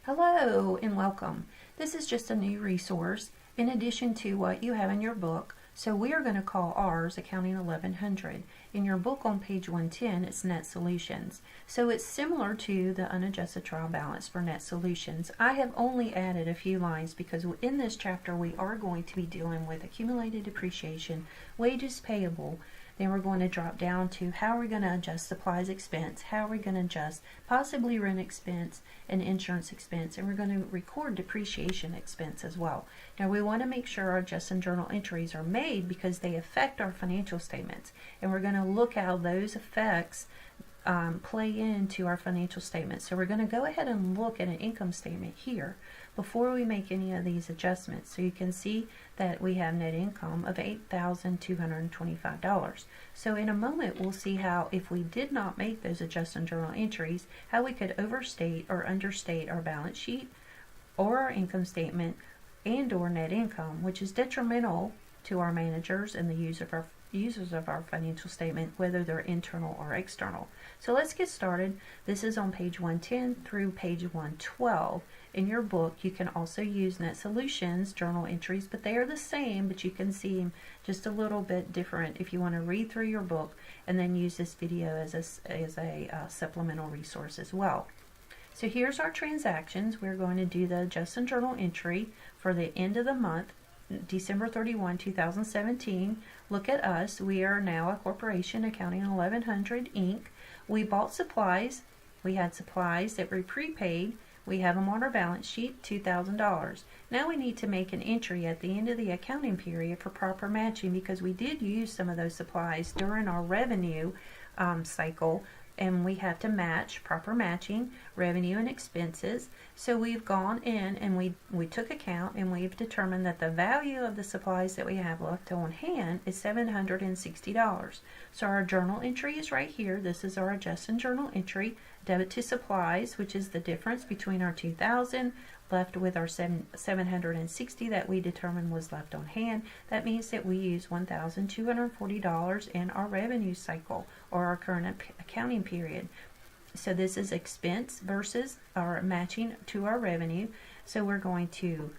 Hello and welcome. This is just a new resource in addition to what you have in your book. So we are going to call ours Accounting 1100. In your book on page 110, it's Net Solutions. So it's similar to the unadjusted trial balance for Net Solutions. I have only added a few lines because in this chapter we are going to be dealing with accumulated depreciation, wages payable. Then we're going to drop down to how we're going to adjust supplies expense, how we're going to adjust possibly rent expense and insurance expense, and we're going to record depreciation expense as well. Now we want to make sure our adjusted journal entries are made because they affect our financial statements, and we're going to look how those effects play into our financial statements. So we're going to go ahead and look at an income statement here before we make any of these adjustments. So you can see that we have net income of $8,225. So in a moment we'll see how, if we did not make those adjusted journal entries, how we could overstate or understate our balance sheet or our income statement and or net income, which is detrimental to our managers and the users of our financial statement, whether they're internal or external. So let's get started. This is on page 110 through page 112. In your book, you can also use Net Solutions journal entries, but they are the same, but you can see them just a little bit different if you want to read through your book and then use this video as a supplemental resource as well. So here's our transactions. We're going to do the adjusted journal entry for the end of the month, December 31, 2017. Look at us. We are now a corporation, Accounting 1100 Inc. We bought supplies. We had supplies that were prepaid. We have them on our balance sheet, $2,000. Now we need to make an entry at the end of the accounting period for proper matching because we did use some of those supplies during our revenue cycle, and we have to match, proper matching, revenue and expenses. So we've gone in and we took account and we've determined that the value of the supplies that we have left on hand is $760. So our journal entry is right here. This is our adjusted journal entry. Debit to supplies, which is the difference between our $2,000 left with our $760 that we determined was left on hand. That means that we use $1,240 in our revenue cycle or our current accounting period. So this is expense versus our matching to our revenue. So we're going to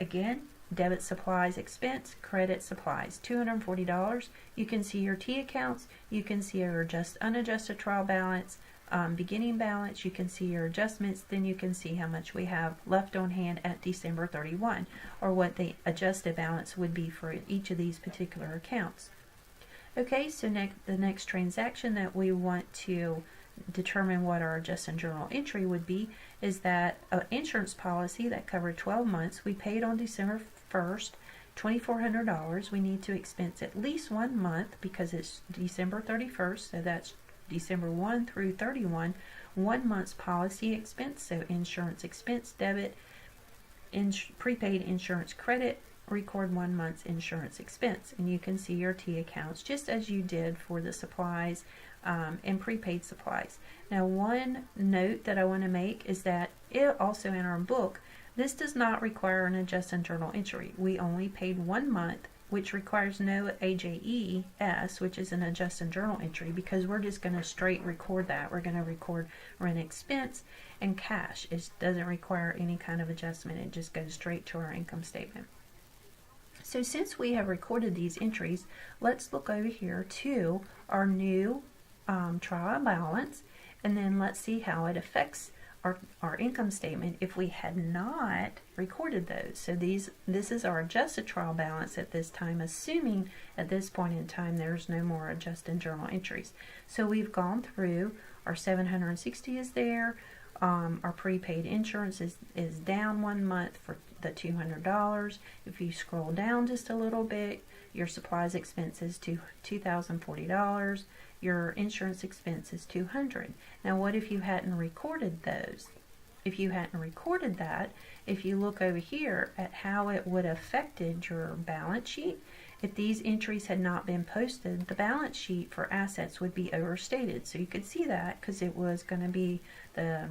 again debit supplies expense, credit supplies, $240. You can see your T accounts, you can see your unadjusted trial balance, beginning balance, you can see your adjustments, then you can see how much we have left on hand at December 31, or what the adjusted balance would be for each of these particular accounts. Okay, so the next transaction that we want to determine what our adjusted journal entry would be is that an insurance policy that covered 12 months, we paid on December 1st, $2,400. We need to expense at least 1 month because it's December 31st, so that's December 1 through 31, 1 month's policy expense. So insurance expense debit, prepaid insurance credit, record 1 month's insurance expense. And you can see your T accounts just as you did for the supplies and prepaid supplies. Now one note that I want to make is that it also in our book, this does not require an adjusted journal entry. We only paid 1 month, which requires no AJES, which is an adjusted journal entry, because we're just going to straight record that. We're going to record rent expense and cash. It doesn't require any kind of adjustment. It just goes straight to our income statement. So since we have recorded these entries, let's look over here to our new trial balance, and then let's see how it affects our income statement if we had not recorded those. So this is our adjusted trial balance at this time, assuming at this point in time there's no more adjusted journal entries. So we've gone through, our $760 is there, our prepaid insurance is down 1 month for the $200. If you scroll down just a little bit, your supplies expense is $2,040. Your insurance expense is $200. Now what if you hadn't recorded those? If you hadn't recorded that, if you look over here at how it would have affected your balance sheet, if these entries had not been posted, the balance sheet for assets would be overstated. So you could see that because it was going to be the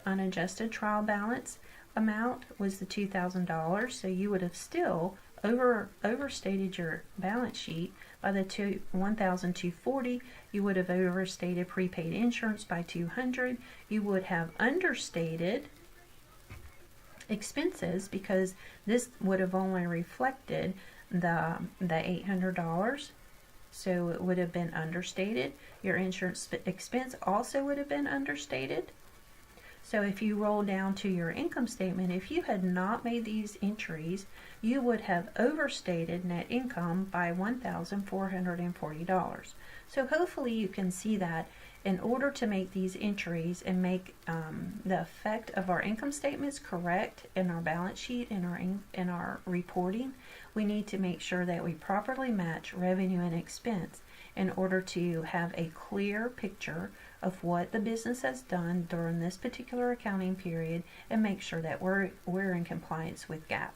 unadjusted trial balance amount was the $2,000. So you would have still overstated your balance sheet by the $1,240. You would have overstated prepaid insurance by $200. You would have understated expenses, because this would have only reflected the $800, so it would have been understated. Your insurance expense also would have been understated. So if you roll down to your income statement, if you had not made these entries, you would have overstated net income by $1,440. So hopefully you can see that in order to make these entries and make the effect of our income statements correct in our balance sheet and in our reporting, we need to make sure that we properly match revenue and expense in order to have a clear picture of what the business has done during this particular accounting period and make sure that we're in compliance with GAAP.